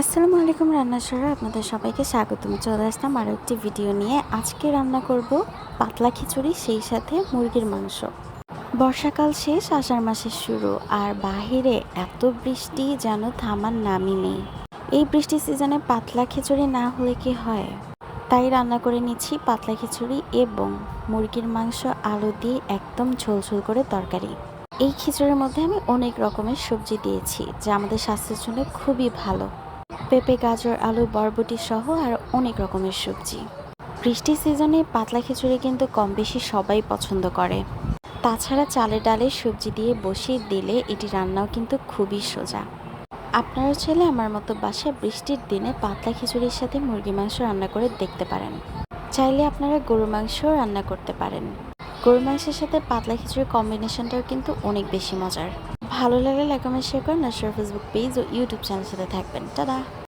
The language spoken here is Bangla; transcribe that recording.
আসসালামু আলাইকুম রান্নাসরা আপনাদের সবাইকে স্বাগতম। চলে আসলাম আরও একটি ভিডিও নিয়ে। আজকে রান্না করব পাতলা খিচুড়ি, সেই সাথে মুরগির মাংস। বর্ষাকাল শেষ, আষাঢ় মাসের শুরু, আর বাহিরে এত বৃষ্টি যেন থামার নামই নেই। এই বৃষ্টির সিজনে পাতলা খিচুড়ি না হলে কি হয়? তাই রান্না করে নিচ্ছি পাতলা খিচুড়ি এবং মুরগির মাংস আলু দিয়ে একদম ঝোলঝোল করে তরকারি। এই খিচুড়ির মধ্যে আমি অনেক রকমের সবজি দিয়েছি, যা আমাদের স্বাস্থ্যের জন্য খুবই ভালো। পেঁপে, গাজর, আলু, বরবটি সহ আর অনেক রকমের সবজি। বৃষ্টির সিজনে পাতলা খিচুড়ি কিন্তু কম বেশি সবাই পছন্দ করে। তাছাড়া চালের ডালের সবজি দিয়ে বসিয়ে দিলে এটি রান্নাও কিন্তু খুবই সোজা। আপনারা চাইলে আমার মতো বাসায় বৃষ্টির দিনে পাতলা খিচুড়ির সাথে মুরগি মাংস রান্না করে দেখতে পারেন। চাইলে আপনারা গরু মাংসও রান্না করতে পারেন। গরু মাংসের সাথে পাতলা খিচুড়ির কম্বিনেশনটাও কিন্তু অনেক বেশি মজার। ভালো লাগলে লাইক, কমেন্ট, শেয়ার করেন। আর ফেসবুক পেজ ও ইউটিউব চ্যানেলের সাথে থাকবেন। টাটা।